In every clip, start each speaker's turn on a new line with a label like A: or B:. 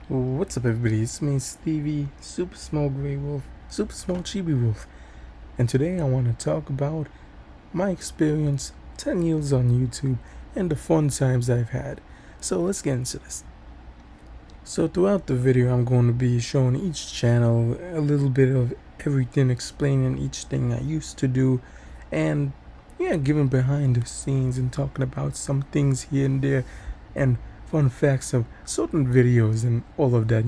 A: What's up, everybody? It's me, Stevie, Super Small Grey Wolf, Super Small Chibi Wolf, and today I want to talk about my experience 10 years on YouTube and the fun times I've had. So let's get into this. So throughout the video, I'm going to be showing each channel a little bit of everything, explaining each thing I used to do, and giving behind the scenes and talking about some things here and there, and fun facts of certain videos and all of that,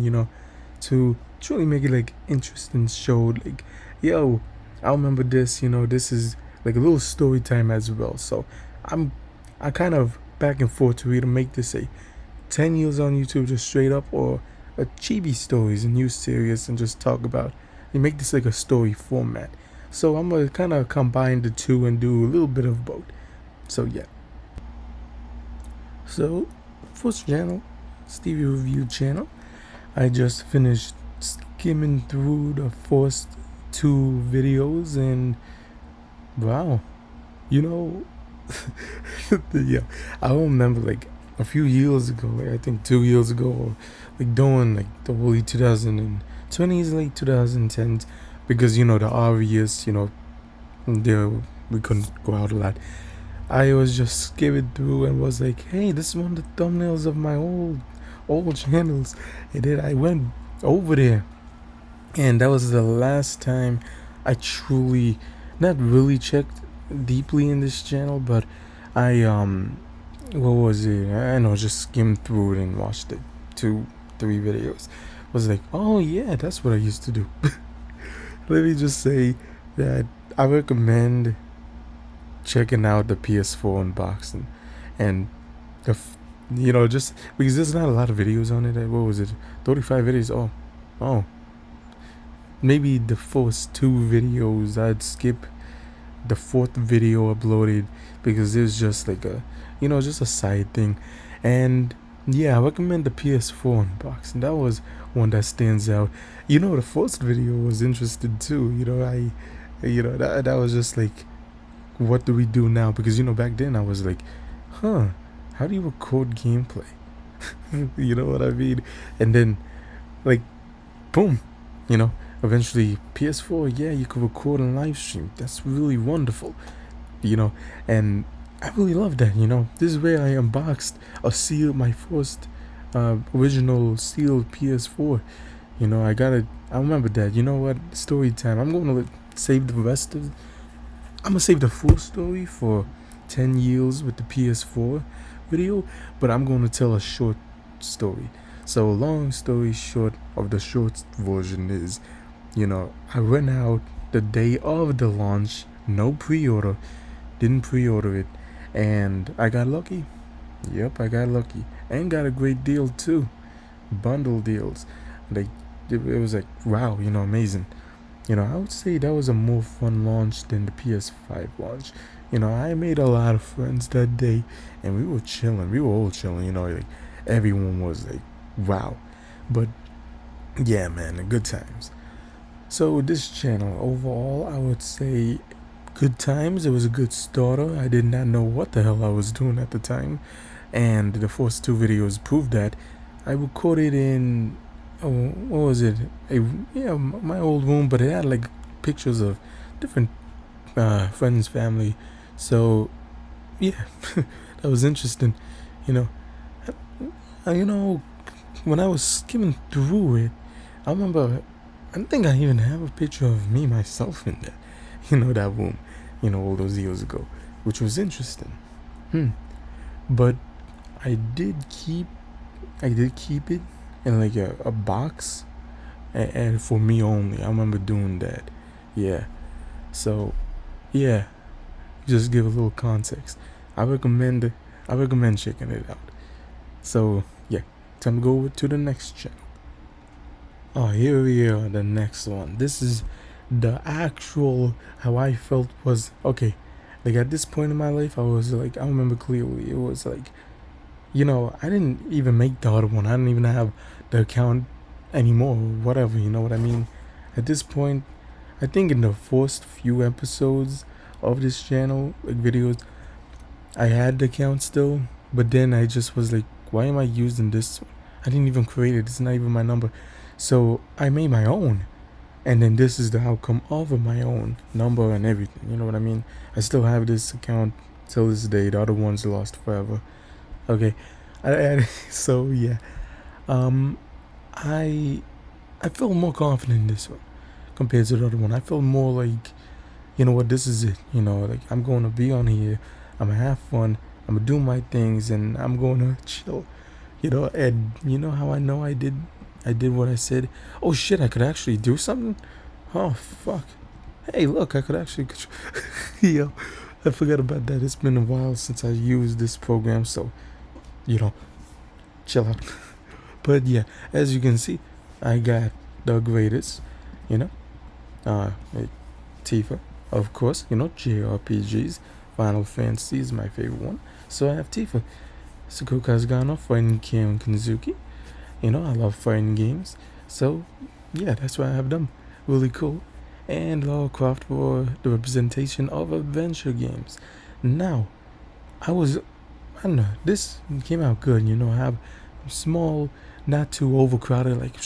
A: to truly make it like interesting show. Like, yo, I remember this, this is like a little story time as well. So I kind of back and forth to either make this a 10 years on YouTube just straight up, or a chibi stories, a new series, and just talk about and make this like a story format. So I'm gonna kind of combine the two and do a little bit of both. So yeah. So first channel, Stevie Review channel. I just finished skimming through the first two videos, and wow, you know, yeah, I remember like a few years ago, like I think 2 years ago, or like doing like the early 2020s, late 2010s, because the obvious, there we couldn't go out a lot. I was just skimming through and was like, hey, this is one of the thumbnails of my old channels, and then I went over there, and that was the last time I truly, not really checked deeply in this channel, but I what was it? I know, just skimmed through it and watched it 2-3 videos. Was like, oh yeah, that's what I used to do. Let me just say that I recommend checking out the PS4 unboxing, and the just because there's not a lot of videos on it. What was it? 35 videos. Oh, maybe the first two videos I'd skip. The fourth video uploaded because it was just like a just a side thing. And yeah, I recommend the PS4 unboxing. That was one that stands out. The first video was interesting too. That was just like, what do we do now? Because back then I was like, how do you record gameplay? You know what I mean? And then, like, boom, eventually PS4, yeah, you could record and live stream. That's really wonderful, and I really love that. This is where I unboxed my first original sealed PS4. I remember that. You know what? Story time. I'm gonna save the rest of. I'm gonna save the full story for 10 years with the PS4 video, but I'm gonna tell a short story. So, long story short of the short version is, I went out the day of the launch, no pre-order, didn't pre-order it, and I got lucky. Yep, I got lucky, and got a great deal too, bundle deals. Like, it was like, wow, amazing. I would say that was a more fun launch than the PS5 launch. I made a lot of friends that day, and we were chilling. We were all chilling. Like, everyone was like, wow. But yeah, man, good times. So this channel overall, I would say good times. It was a good starter. I did not know what the hell I was doing at the time, and the first two videos proved that. I recorded in, what was it? My old room, but it had like pictures of different friends, family. So yeah, that was interesting. You know, when I was skimming through it, I remember. I think I even have a picture of me myself in that, that room, all those years ago, which was interesting. But I did keep it in like a box, and for me only. I remember doing that. Yeah. So, yeah. Just give a little context. I recommend checking it out. So yeah, time to go to the next channel. Oh, here we are, the next one. This is the actual how I felt was okay. Like, at this point in my life, I was like, I remember clearly. It was like, I didn't even make the other one. I didn't even have the account anymore. Whatever, you know what I mean? At this point, I think in the first few episodes of this channel, like videos, I had the account still, but then I just was like, why am I using this one? I didn't even create it. It's not even my number. So I made my own. And then this is the outcome of my own number and everything. You know what I mean? I still have this account till this day. The other one's lost forever. Okay. So yeah. Um I I feel more confident in this one compared to the other one. I feel more like, you know what, this is it. You know, like I'm going to be on here. I'm gonna have fun. I'm gonna do my things, and I'm going to chill. You know, and you know how I know I did what I said. Oh shit, I could actually do something. Oh fuck. Hey, look, I could actually. Yo, I forgot about that. It's been a while since I used this program, so you know, chill out. But yeah, as you can see, I got the greatest. You know, like Tifa, of course. You know, JRPGs. Final Fantasy is my favorite one, so I have Tifa. Sakuka Kazugano, fighting Kim Kanzuki. You know, I love fighting games, so yeah, that's why I have them. Really cool. And Lara Croft for the representation of adventure games. Now, I don't know, this came out good. You know, I have small, not too overcrowded, like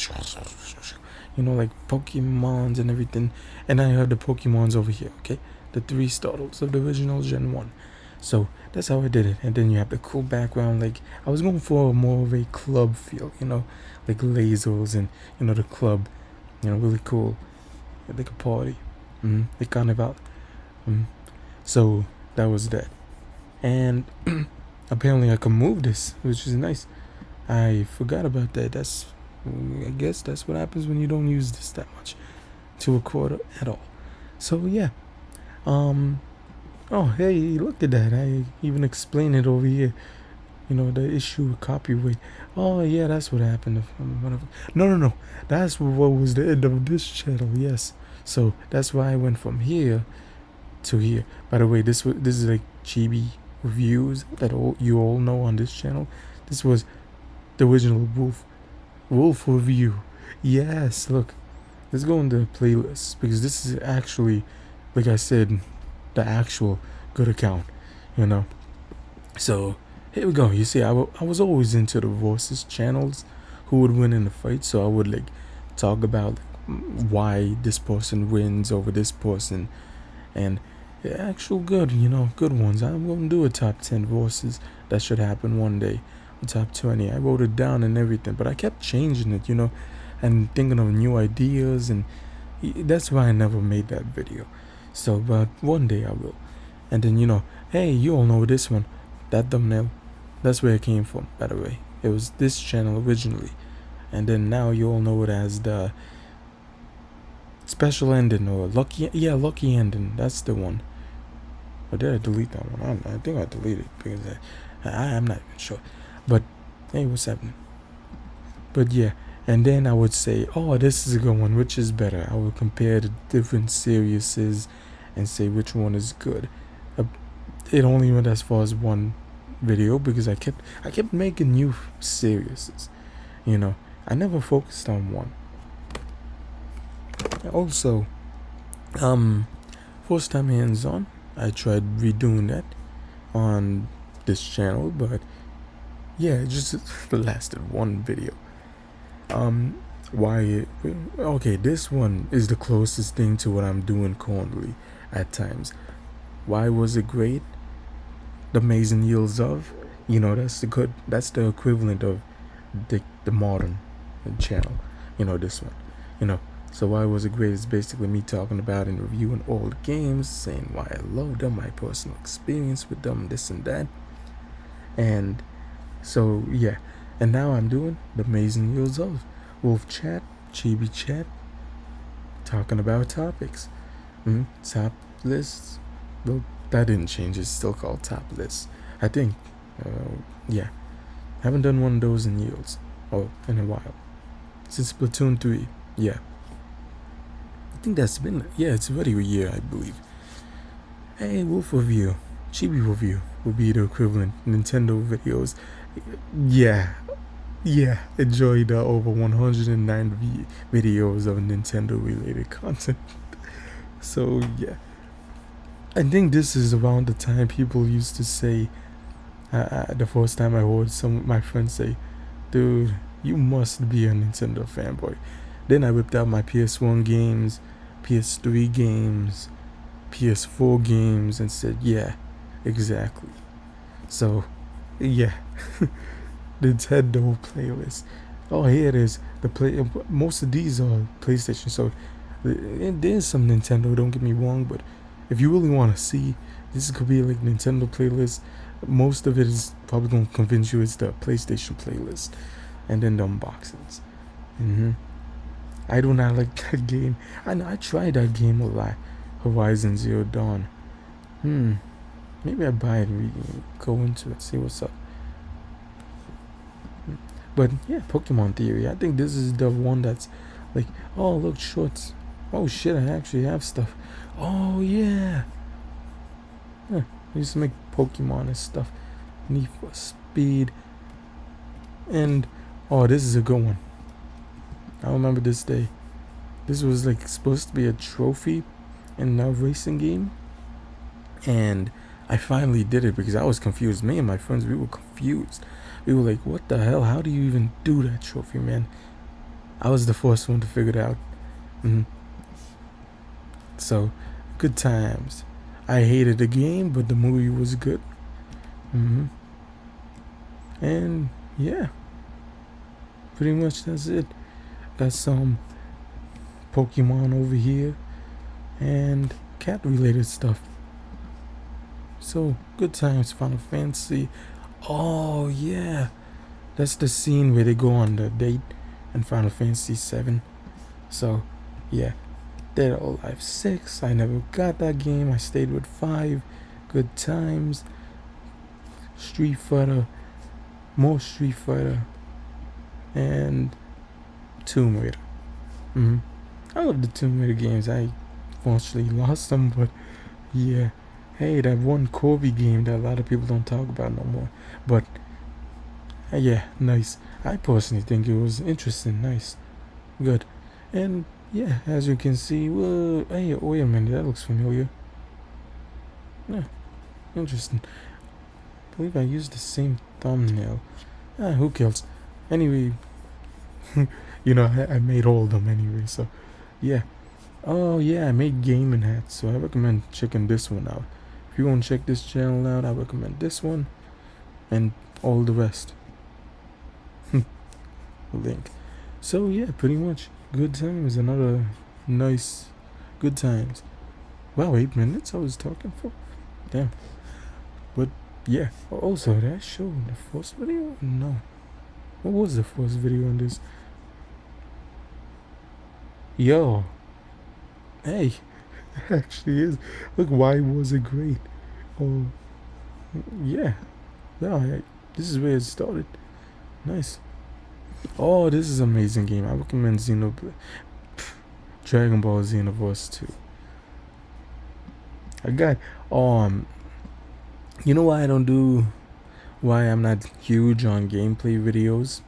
A: you know, like Pokemons and everything. And I have the Pokemons over here. Okay, the 3 starters of the original Gen 1. So that's how I did it. And then you have the cool background. Like I was going for more of a club feel, you know, like lasers and you know the club, you know, really cool, like a party, like carnival. So that was that. And apparently I can move this, which is nice. I forgot about that. I guess that's what happens when you don't use this that much to record at all. So yeah. Oh, hey, look at that. I even explained it over here. You know, the issue with copyright. Oh, yeah, that's what happened. No. That's what was the end of this channel, yes. So, that's why I went from here to here. By the way, this is like chibi reviews that you all know on this channel. This was the original Wolf review. Yes, look. Let's go in the playlist because this is actually, like I said, the actual good account, you know. So here we go. You see, I was always into the versus channels, who would win in the fight. So I would like talk about why this person wins over this person, and the actual good, you know, good ones. I'm gonna do a top 10 versus that should happen one day. A top 20. I wrote it down and everything, but I kept changing it, you know, and thinking of new ideas, and that's why I never made that video. So, but one day I will. And then, you know, hey, you all know this one. That thumbnail, that's where it came from, by the way. It was this channel originally. And then now you all know it as the special ending or lucky ending. That's the one. Or did I delete that one? I think I deleted it because I'm not even sure. But, hey, what's happening? But yeah, and then I would say, oh, this is a good one. Which is better? I would compare the different series and say which one is good. It only went as far as one video because I kept making new series. You know, I never focused on one. Also, first time hands-on, I tried redoing that on this channel, but yeah, it just lasted one video. Okay, this one is the closest thing to what I'm doing currently at times. Why was it great? The Amazing Yields of, you know, that's the equivalent of the modern channel, you know, this one, you know. So why was it great? It's basically me talking about and reviewing old games, saying why I love them, my personal experience with them, this and that. And so yeah, and now I'm doing the Amazing Yields of Wolf Chat, Chibi Chat, talking about topics, top lists. Well, that didn't change. It's still called top lists, I think. Yeah, haven't done one of those in years, or in a while, since Splatoon 3. Yeah, I think that's been, it's already a year, I believe. Hey, Wolf review, Chibi review would be the equivalent. Nintendo videos. Yeah, enjoyed over 109 videos of Nintendo related content. So yeah, I think this is around the time people used to say, the first time I heard some of my friends say, dude, You must be a Nintendo fanboy. Then I whipped out my PS1 games, PS3 games, PS4 games, and said, yeah, exactly. So, yeah, Nintendo playlist. Oh, here it is. Most of these are PlayStation, so there's some Nintendo. Don't get me wrong, but if you really want to see, this could be like Nintendo playlist. Most of it is probably gonna convince you it's the PlayStation playlist, and then the unboxings. I do not like that game. I know I tried that game a lot. Horizon Zero Dawn. Maybe I buy it and go into it, see what's up. But yeah, Pokemon Theory. I think this is the one that's like, oh look, shorts. Oh shit, I actually have stuff. Oh yeah. I used to make Pokemon and stuff. Need for Speed. And oh, this is a good one. I remember this day. This was like supposed to be a trophy in a racing game. And I finally did it because I was confused. Me and my friends, we were confused. We were like, what the hell? How do you even do that trophy, man? I was the first one to figure it out. So, good times. I hated the game, but the movie was good. And yeah, pretty much that's it. Got some Pokemon over here and cat related stuff. So, good times, Final Fantasy. Oh yeah, that's the scene where they go on the date in Final Fantasy 7. So yeah, Dead or Alive 6. I never got that game. I stayed with 5. Good times. Street Fighter, more Street Fighter, and Tomb Raider. I love the Tomb Raider games. I unfortunately lost them, but yeah. Hey, that one Corby game that a lot of people don't talk about no more. But yeah, nice. I personally think it was interesting, nice, good. And yeah, as you can see, well, hey, wait a minute, that looks familiar. Yeah, interesting. I believe I used the same thumbnail. Who cares? Anyway, I made all of them anyway, so yeah. Oh yeah, I made gaming hats, so I recommend checking this one out. If you want to check this channel out, I recommend this one and all the rest. Link. So yeah, pretty much good times. Another nice good times. Wow, 8 minutes I was talking for. Damn. But yeah. Also, did I show the first video? No. What was the first video on this? Yo. Hey. It actually is. Look, why was it great? Oh, yeah. No, this is where it started. Nice. Oh, this is an amazing game. I recommend Dragon Ball Xenoverse 2. I got you know why I'm not huge on gameplay videos?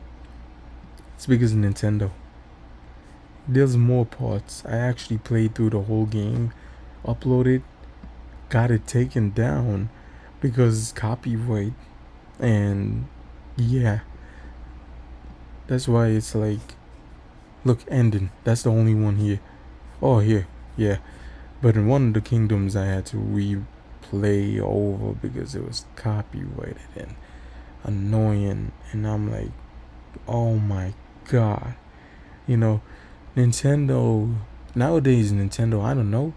A: It's because of Nintendo. There's more parts. I actually played through the whole game, uploaded, got it taken down because copyright, and yeah, that's why it's like, look, ending. That's the only one here. Oh, here, yeah. But in one of the kingdoms, I had to replay over because it was copyrighted and annoying, and I'm like, oh my god, Nintendo, nowadays Nintendo, I don't know.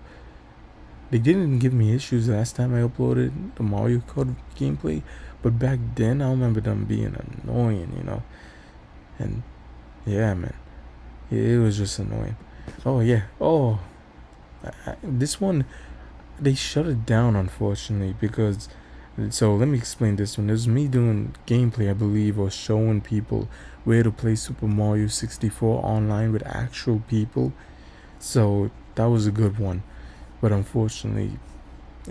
A: They didn't give me issues last time I uploaded the Mario Kart gameplay, but back then I remember them being annoying, And yeah, man, it was just annoying. Oh yeah, this one, they shut it down unfortunately because, so let me explain this one. It was me doing gameplay, I believe, or showing people where to play Super Mario 64 online with actual people. So that was a good one, but unfortunately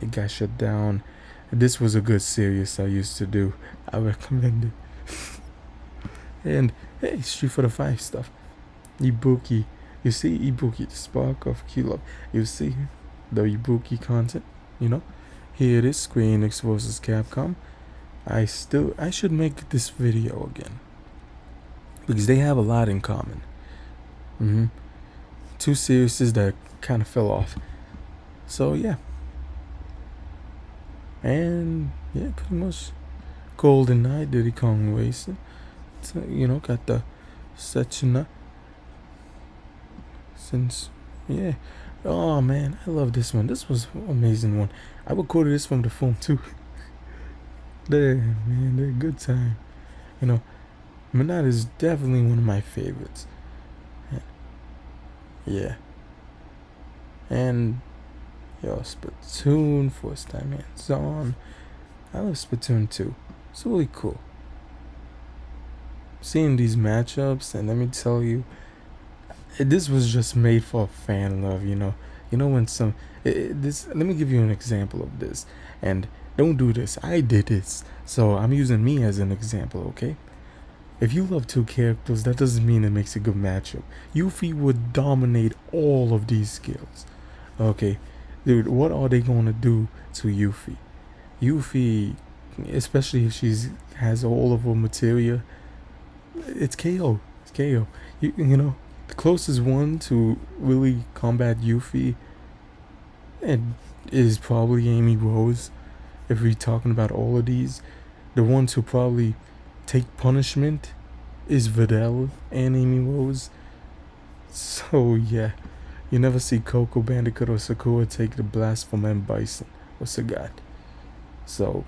A: it got shut down. This was a good series I used to do. I recommend it. And hey, Street Fighter 5 stuff. Ibuki. You see Ibuki, the spark of Kilo. You see the Ibuki content, Here it is, Square Enix versus Capcom. I should make this video again. because they have a lot in common. Two series that kind of fell off. So yeah, and yeah, pretty much Golden Knight, Diddy Kong Racing. So, got the Sechina. Since yeah, oh man, I love this one. This was an amazing one. I recorded this from the phone too. They're a good time. Minot is definitely one of my favorites. Yeah. And Splatoon, first time hands on. I love Splatoon 2. It's really cool. Seeing these matchups, and let me tell you, this was just made for fan love, when some this, let me give you an example of this, and don't do this. I did this, so I'm using me as an example, okay? If you love two characters, that doesn't mean it makes a good matchup. Yuffie would dominate all of these skills. Okay, dude, what are they gonna do to Yuffie? Yuffie, especially if she's has all of her materia, it's KO. It's KO. The closest one to really combat Yuffie and is probably Amy Rose. If we're talking about all of these, the ones who probably take punishment is Videl and Amy Rose. So yeah, you never see Coco, Bandicoot, or Sakura take the blast from M. Bison or Sagat. So,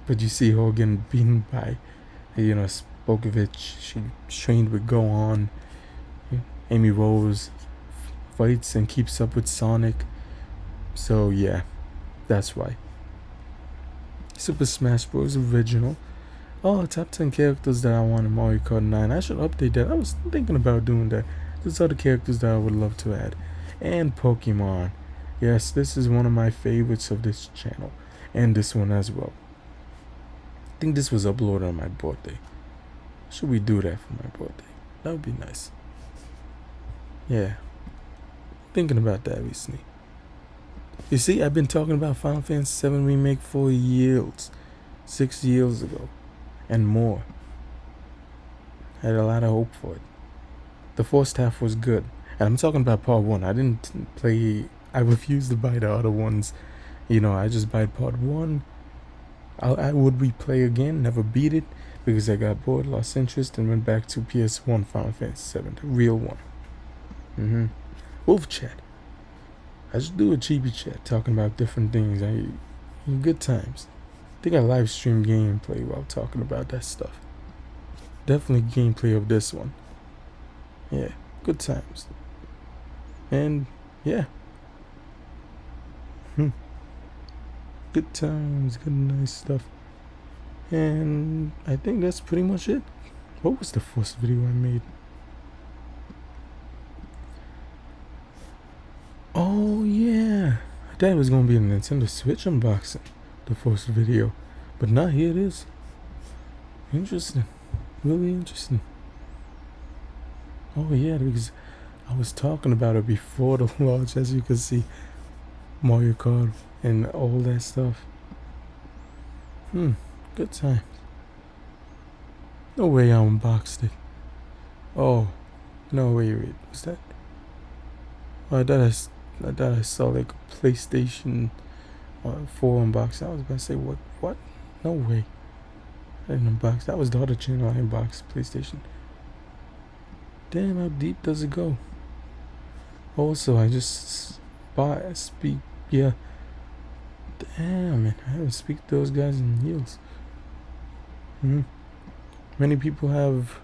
A: but you see her getting beaten by, Spokovich. She trained with Gohan. Amy Rose fights and keeps up with Sonic. So yeah, that's why. Super Smash Bros. Original. Oh, top 10 characters that I want in Mario Kart 9. I should update that. I was thinking about doing that. These are the characters that I would love to add. And Pokemon. Yes, this is one of my favorites of this channel. And this one as well. I think this was uploaded on my birthday. Should we do that for my birthday? That would be nice. Yeah. Thinking about that recently. You see, I've been talking about Final Fantasy VII Remake for years. 6 years ago. And more. I had a lot of hope for it. The first half was good. And I'm talking about part 1. I refused to buy the other ones. I just bought part 1. I would replay again, never beat it, because I got bored, lost interest, and went back to PS1 Final Fantasy VII, the real one. Wolf chat. I should do a chibi chat talking about different things. Good times. I think I live stream gameplay while talking about that stuff. Definitely gameplay of this one. Yeah, good times. And yeah. Good times, good nice stuff. And I think that's pretty much it. What was the first video I made? Oh yeah, I thought it was gonna be a Nintendo Switch unboxing, the first video, but now here it is. Interesting, really interesting. Oh yeah, because I was talking about it before the launch, as you can see, Mario Kart and all that stuff. Good times. No way I unboxed it. Oh, no wait, what's that? Oh, I thought I saw like a PlayStation 4 unboxing. I was about to say what? No way. I didn't unbox. That was the other channel I unboxed, PlayStation. Damn, how deep does it go? Also, I just yeah. Damn, man, I haven't speak to those guys in years. Many people have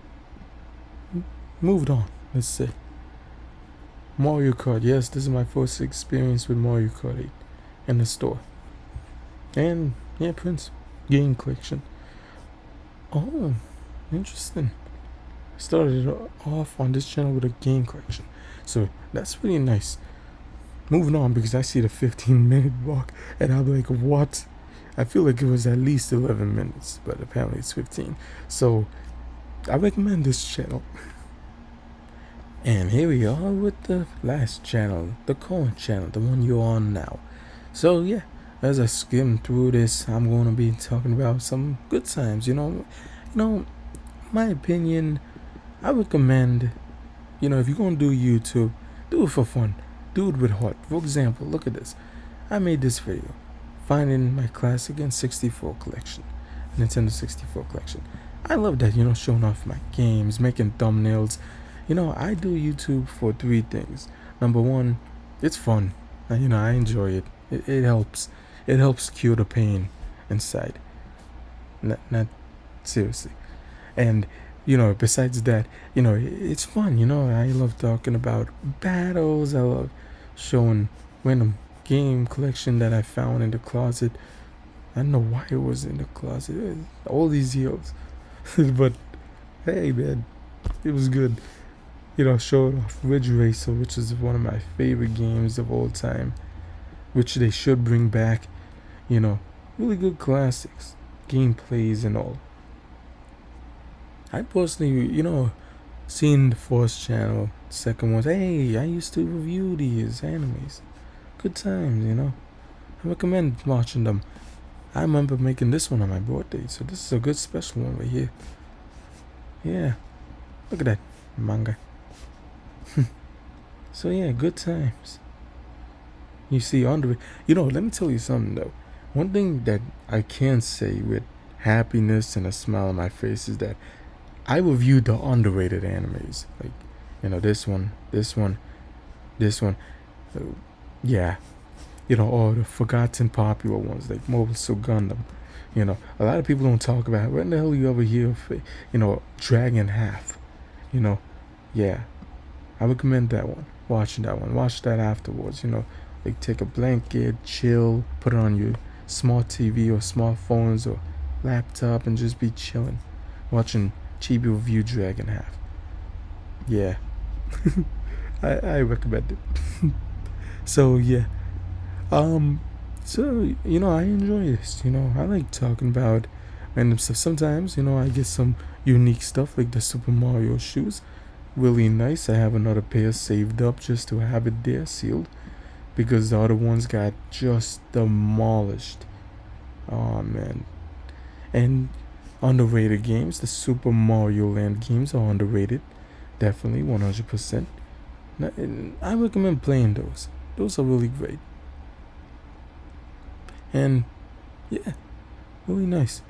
A: moved on, let's say. Mario Kart, yes, this is my first experience with Mario Kart 8 in the store. And yeah, Prince game collection. Oh, interesting. I started off on this channel with a game collection, so that's really nice. Moving on, because I see the 15-minute mark and I'm like, what? I feel like it was at least 11 minutes, but apparently it's 15. So I recommend this channel. And here we are with the last channel, the current channel, the one you're on now. So yeah, as I skim through this, I'm going to be talking about some good times. My opinion, I recommend, if you're gonna do YouTube, do it for fun. Do it with heart. For example, look at this. I made this video, finding my classic N64 collection, Nintendo 64 collection. I love that, showing off my games, making thumbnails. I do YouTube for three things. Number one, it's fun. I enjoy it. It helps. It helps cure the pain inside. Not seriously. And besides that, it's fun. I love talking about battles. I love showing random game collection that I found in the closet. I don't know why it was in the closet all these years. But hey, man, it was good. Showed off Ridge Racer, which is one of my favorite games of all time, which they should bring back. Really good classics, gameplays and all. I personally, seen the first channel, second one. Hey, I used to review these animes. Good times. I recommend watching them. I remember making this one on my birthday, so this is a good special one right here. Yeah, look at that manga. So yeah, good times. You see, let me tell you something though. One thing that I can say with happiness and a smile on my face is that I reviewed the underrated animes, like this one, this one, this one. Yeah, all the forgotten popular ones like Mobile Suit Gundam. A lot of people don't talk about it. When the hell you ever hear of, Dragon Half? Yeah, I recommend that one. Watching that one. Watch that afterwards. Like take a blanket, chill, put it on your smart TV or smartphones or laptop and just be chilling, watching Chibi review Dragon Half. Yeah, I recommend it. So yeah, so I enjoy this. I like talking about random stuff. Sometimes I get some unique stuff like the Super Mario shoes. Really nice. I have another pair saved up just to have it there sealed because the other ones got just demolished. Oh man. And underrated games, the Super Mario Land games are underrated. Definitely 100%. I recommend playing those. Those are really great. And yeah, really nice.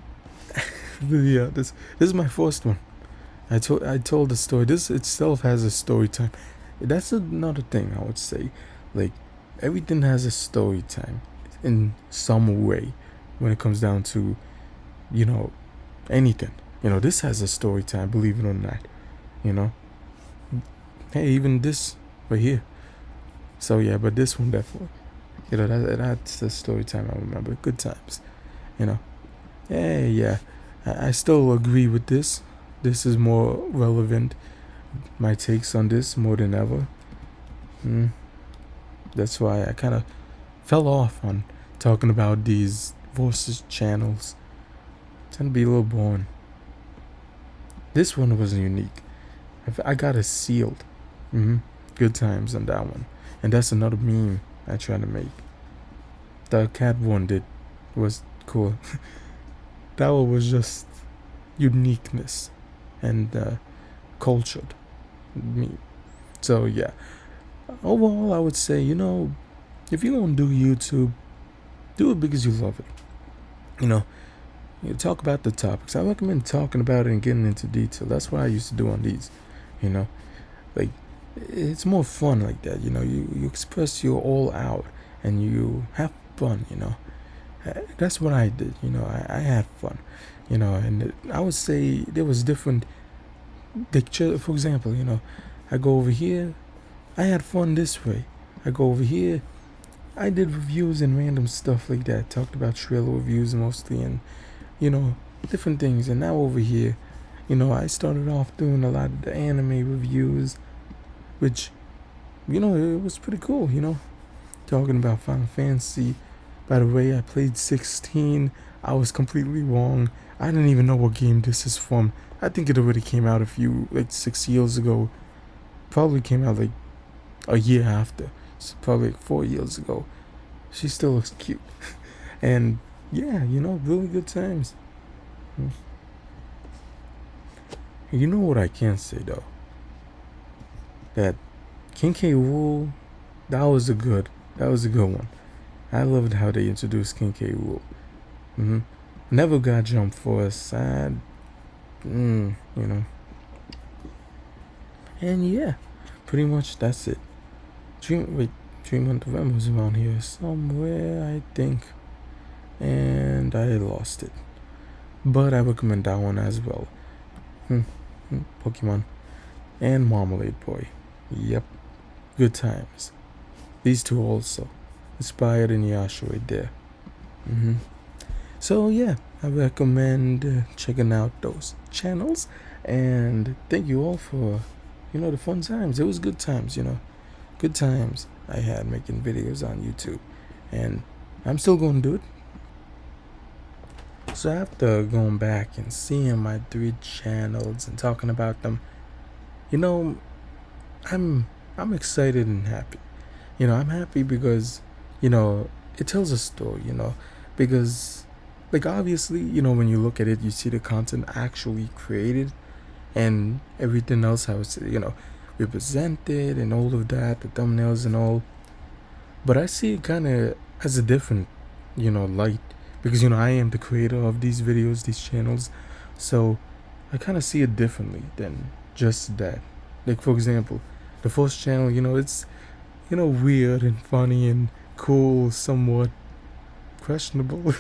A: Yeah, this is my first one. I told the story. This itself has a story time. That's another thing I would say. Like everything has a story time in some way when it comes down to anything. This has a story time, believe it or not. Hey, even this right here. So yeah, but this one definitely. That's the story time I remember. Good times. Hey, yeah. I still agree with this. This is more relevant. My takes on this more than ever. That's why I kind of fell off on talking about these voices channels. Tend to be a little boring. This one was unique. I got it sealed. Good times on that one. And that's another meme I try to make. The cat one was cool. That one was just uniqueness and cultured meme. So yeah. Overall, I would say, if you're gonna do YouTube, do it because you love it. You talk about the topics. I recommend talking about it and getting into detail. That's what I used to do on these. Like it's more fun like that. You express your all out and you have fun. That's what I did. I had fun. And I would say there was different. For example, I go over here. I had fun this way. I go over here. I did reviews and random stuff like that. Talked about trailer reviews mostly and different things. And now over here, I started off doing a lot of the anime reviews, which, it was pretty cool, talking about Final Fantasy. By the way, I played 16. I was completely wrong. I didn't even know what game this is from. I think it already came out 6 years ago. Probably came out a year after. So probably 4 years ago. She still looks cute. And yeah, really good times. You know what I can say though? That King K. Rool, that was a good one. I loved how they introduced King K. Rool. Never got Jump Force. You know. And yeah, pretty much that's it. Dream Hunt November was around here somewhere, I think. And I lost it. But I recommend that one as well. Pokemon and Marmalade Boy. Yep, good times. These two also inspired Inuyasha right there. So yeah, I recommend checking out those channels, and thank you all for the fun times. It was good times, good times I had making videos on YouTube, and I'm still going to do it. So after going back and seeing my 3 channels and talking about them, I'm excited and happy. I'm happy because it tells a story. Because like obviously when you look at it, you see the content actually created and everything else how it's represented and all of that, the thumbnails and all. But I see it kind of as a different light, because I am the creator of these videos, these channels, so I kind of see it differently than just that. Like for example, the first channel, it's weird and funny and cool, somewhat questionable,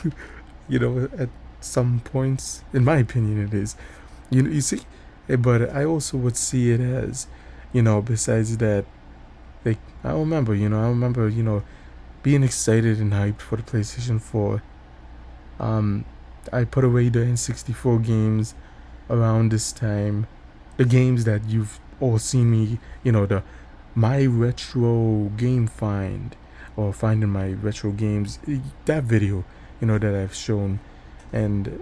A: at some points. In my opinion, it is. You see, but I also would see it as, besides that, like I remember, being excited and hyped for the PlayStation 4. I put away the N64 games around this time. The games that you've all seen me, the my retro game find, or finding my retro games, that video, that I've shown. And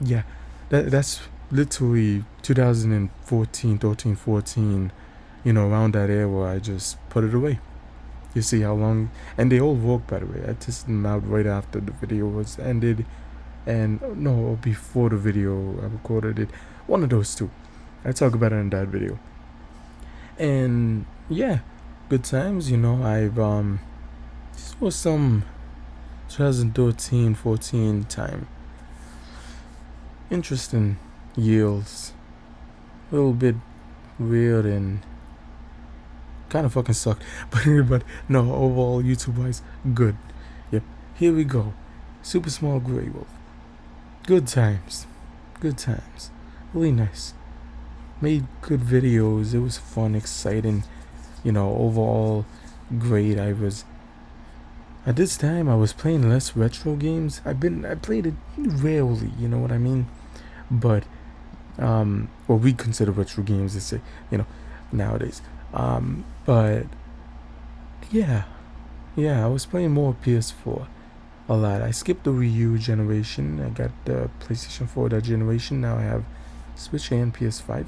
A: yeah, that's literally 2014, 13, 14, around that era where I just put it away. You see how long, and they all work, by the way. I tested them out right after the video was ended, and no, before the video I recorded it. One of those two. I talk about it in that video. And yeah, good times. I've this was some 2013, 14 time. Interesting years. A little bit weird and kind of fucking sucked. But no, overall YouTube wise, good. Yep. Here we go. Super Small Grey Wolf. Good times. Good times. Really nice. Made good videos. It was fun, exciting. Overall great. At this time I was playing less retro games. I played it rarely, you know what I mean? But what we consider retro games, let's say, nowadays. But yeah, I was playing more PS4 a lot. I skipped the Wii U generation. I got the PlayStation 4 that generation. Now I have Switch and PS5.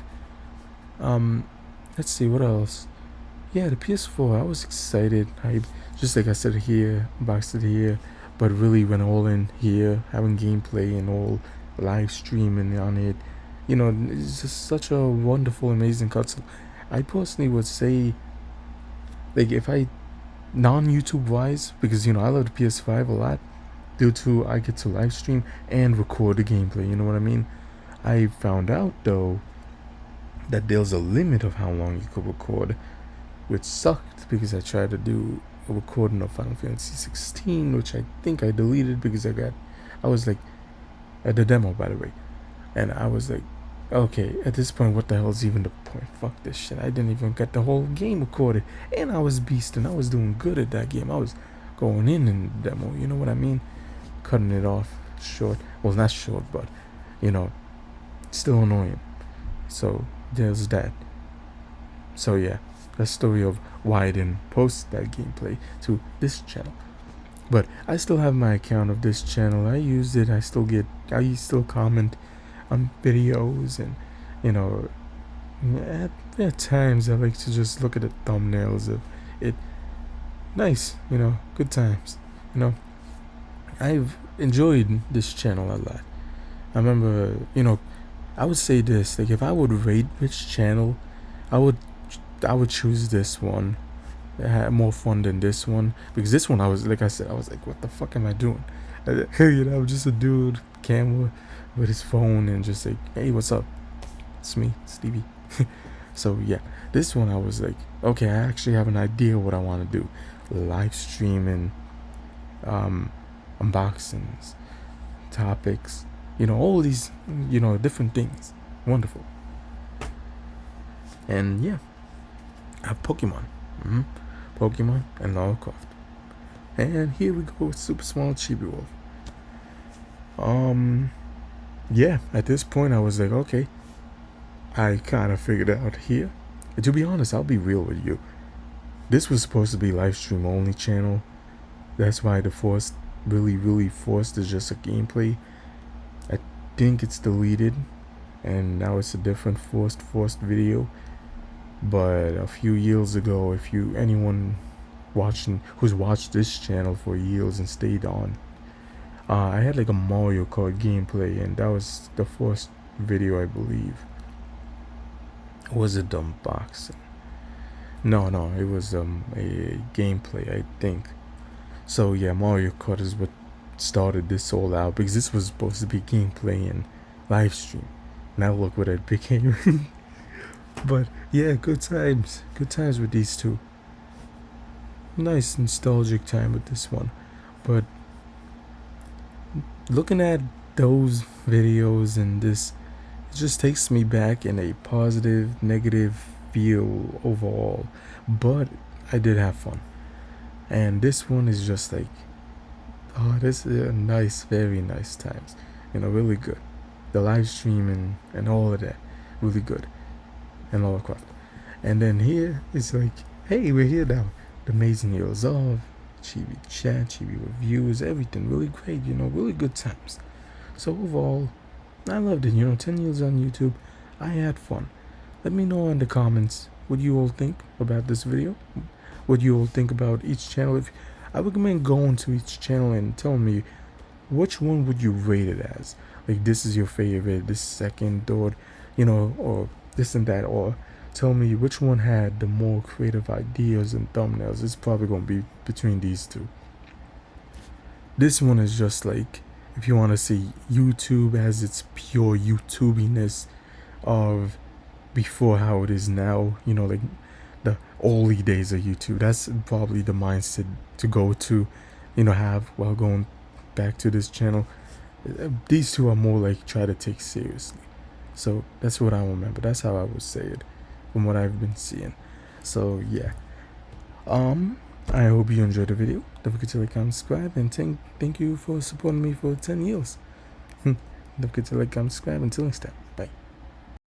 A: Let's see what else. Yeah, the PS4. I was excited. Just like I said here, boxed it here, but really went all in here, having gameplay and all live streaming on it. It's just such a wonderful, amazing console. I personally would say, like, if I non-YouTube wise, because I love the PS5 a lot, due to I get to live stream and record the gameplay. You know what I mean? I found out though that there's a limit of how long you could record, which sucked because I tried to do a recording of Final Fantasy 16, which I think I deleted because I was like at the demo, by the way, and I was like, okay, at this point, what the hell is even the point? Fuck this shit. I didn't even get the whole game recorded, and I was beasting. I was doing good at that game. I was going in the demo. You know what I mean? Cutting it off short. Well, not short, but still annoying. So there's that. So yeah, the story of why I didn't post that gameplay to this channel. But I still have my account of this channel. I use it. I still comment on videos, and at times I like to just look at the thumbnails of it. Nice, good times. I've enjoyed this channel a lot. I remember, I would say this, like if I would rate which channel, I would I would choose this one. It had more fun than this one, because this one I was, like I said, I was like, what the fuck am I doing? You know, I'm just a dude, camera with his phone, and just like, hey, what's up? It's me, Stevie. So yeah, this one I was like, okay, I actually have an idea what I want to do. Live streaming, unboxings, topics, you know, all these, you know, different things. Wonderful. And yeah, I have Pokemon. Pokemon and Lara Croft. And here we go with Super Small Chibi Wolf. Yeah, at this point I was like, okay, I kind of figured it out here. And to be honest, I'll be real with you. This was supposed to be live stream only channel. That's why the forced, really forced is just a gameplay. I think it's deleted, and now it's a different forced video. But a few years ago, if anyone watching who's watched this channel for years and stayed on, I had like a Mario Kart gameplay, and that was the first video, I believe. Was it unboxing? No, it was a gameplay, I think. So yeah, Mario Kart is what started this all out, because this was supposed to be gameplay and live stream. Now look what it became. But yeah, good times with these two. Nice nostalgic time with this one. But looking at those videos and this, it just takes me back in a positive, negative feel overall. But I did have fun. And this one is just like, oh, this is a nice, very nice times. You know, really good. The live streaming and all of that, really good. And Lara Croft. And then here it's like, hey, we're here now. The Amazing Years of, Chibi Chat, Chibi Reviews, everything really great, you know, really good times. So overall, I loved it, you know, 10 years on YouTube, I had fun. Let me know in the comments what you all think about this video, what you all think about each channel. If I recommend going to each channel and telling me which one would you rate it as. Like, this is your favorite, this second, third, you know, or this and that, or tell me which one had the more creative ideas and thumbnails. It's probably going to be between these two. This one is just like, if you want to see YouTube as its pure YouTubiness of before how it is now, you know, like the early days of YouTube. That's probably the mindset to go to, you know, have while going back to this channel. These two are more like try to take seriously. So that's what I remember. That's how I would say it from what I've been seeing. So yeah. I hope you enjoyed the video. Don't forget to like, comment, subscribe, and thank you for supporting me for 10 years. Don't forget to like, comment, subscribe. Until next time.